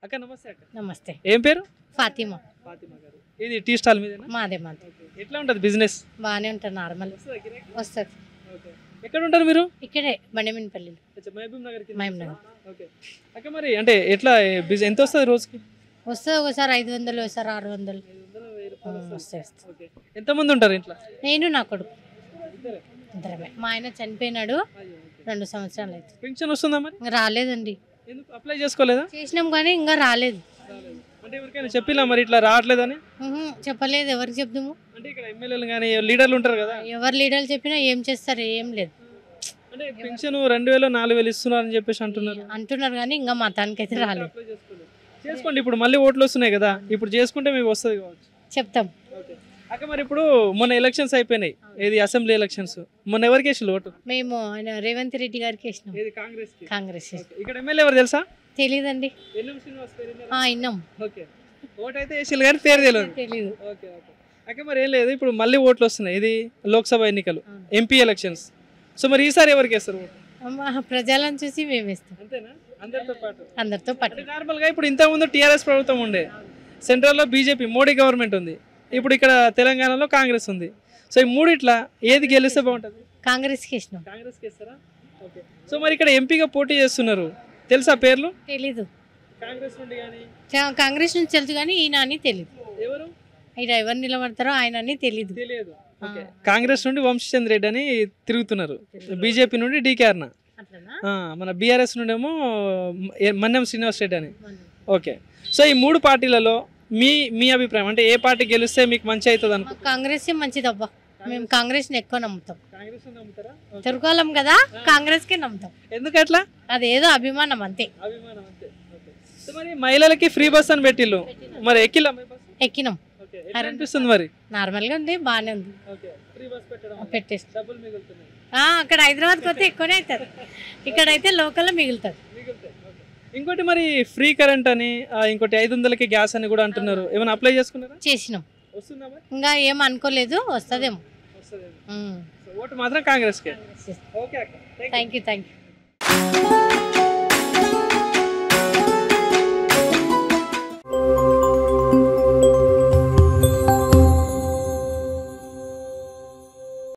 అక్క నమస్తే అక్క. నమస్తే. ఏం పేరు? ఫాతిమా. ఫాతిమా గారు. ఇది టీ స్టాల్ మీదేనా? మాదే. ఎట్లా ఉంటుంది బిజినెస్? బాగానే ఉంటుంది, నార్మల్ వస్తుంది. ఎక్కడ ఉంటారు మీరు? ఇక్కడే బండిమినపల్లి. మహబూబ్ నగర్. మహబూబ్ నగర్. ఓకే అక్క, మరి అంటే ఎట్లా ఎంత వస్తుంది రోజుకి? వస్తుంది ఒకసారి 500, ఒకసారి 600 వస్తాయి. ఓకే. ఎంతమంది ఉంటారు ఇంట్లో? నేను నా కొడుకు ఇద్దరమే. మా ఆయన చనిపోయినాడు 2 సంవత్సరాలు అయితే. పెన్షన్ వస్తుందా మరి? ఇంకా రాలేదండి. ఎందుకు అప్లై చేసుకోలేదా? చేసినాం కానీ ఇంకా రాలేదు. అంటే ఎవరికైనా చెప్పిలా మరి ఇట్లా రావట్లేదని? చెప్పలేదు. ఎవరికి చెప్దాము? అంటే ఇక్కడ ఎమ్మెల్యేలు కానీ లీడర్లు ఉంటారు కదా, ఎవరు లీడర్లు చెప్పినా ఏం చేస్తారు? ఏం లేదు. అంటే పెన్షన్ 2000 4000 ఇస్తున్నారని చెప్పేసి అంటున్నారు కానీ ఇంకా మతానికి అయితే రాలేదు. చేసుకోండి, ఇప్పుడు మళ్ళీ ఓట్లు వస్తున్నాయి కదా, ఇప్పుడు చేసుకుంటే మీకు వస్తుంది కావచ్చు. చెప్తాం. అక్క మరి ఇప్పుడు మొన్న ఎలక్షన్స్ అయిపోయినాయి, ఏది అసెంబ్లీ ఎలక్షన్స్, మొన్న ఎవరికి వేసారు ఓటు? మేము ఆయన రేవంత్ రెడ్డి గారికి వేసినాం. కాంగ్రెస్. ఇక్కడ ఎమ్మెల్యే ఎవరు తెలుసా? తెలీదండి. విన్నాం. ఓటు అయితే వేసారు కానీ పేరు తెలియదు. తెలీదు. అక్క మరి ఏం లేదు, ఇప్పుడు మళ్ళీ ఓట్లు వస్తున్నాయి, ఇది లోక్సభ ఎన్నికలు, ఎంపీ ఎలక్షన్స్. సో మరి ఈసారి ఎవరికి వేస్తారు ఓటు? ప్రజలను చూసి మేము వేస్తాం. అంతేనా? అందరితో పాటు. నార్మల్ గా ఇప్పుడు ఇంతకుముందు టీఆర్ఎస్ ప్రభుత్వం ఉండే, సెంట్రల్లో బీజేపీ మోడీ గవర్నమెంట్ ఉంది, ఇప్పుడు ఇక్కడ తెలంగాణలో కాంగ్రెస్ ఉంది. సో ఈ మూడిట్లా ఏది గెలిస్తే బాగుంటుంది? కాంగ్రెస్కి ఇష్టం. కాంగ్రెస్కి ఇస్తారా? ఓకే. సో మరి ఇక్కడ ఎంపీగా పోటీ చేస్తున్నారు, తెలుసా పేర్లు? తెలీదు. కాంగ్రెస్ నుండి కానీ కాంగ్రెస్ నుంచి తెలుసు కానీ ఈయన అని తెలీదు. ఎవరు ఇక్కడ ఎవరు నిలబడతారో ఆయన అని తెలీదు. తెలియదు. కాంగ్రెస్ నుండి వంశీచంద్ర రెడ్డి అని తిరుగుతున్నారు, బీజేపీ నుండి డీకే అరుణ, మన బీఆర్ఎస్ నుండి ఏమో మన్యం శ్రీనివాస్ రెడ్డి అని. ఓకే. సో ఈ మూడు పార్టీలలో మీ అభిప్రాయం అంటే ఏ పార్టీ గెలిస్తే మీకు మంచి అవుతుంది అనుకో? కాంగ్రెస్ మంచిదబ్బా, మేము కాంగ్రెస్ ని ఎక్కువ నమ్ముతాం. తిరుగులం కదా, కాంగ్రెస్ కే నమ్ముతాం. ఎందుకట్లా? అదేదో అభిమానం అంతే. మరి మహిళలకి ఫ్రీ బస్ అని పెట్టిల్లు, మరి ఎక్కినాం. అనిపిస్తుంది మరి? నార్మల్ గా ఉంది, బాగానే ఉంది. పెట్టేసి అక్కడ హైదరాబాద్ పోతే ఎక్కువనే అవుతుంది, ఇక్కడైతే లోకల్ మిగులుతుంది. ఇంకోటి మరి ఫ్రీ కరెంట్ అని, ఇంకోటి 500కి గ్యాస్ అని కూడా అంటున్నారు, ఏమైనా అప్లై చేసుకున్నారా? చేసినాం. ఇంకా ఏం అనుకోలేదు, వస్తుందేమో. ఓటు మాత్రం కాంగ్రెస్ కే. Thank you.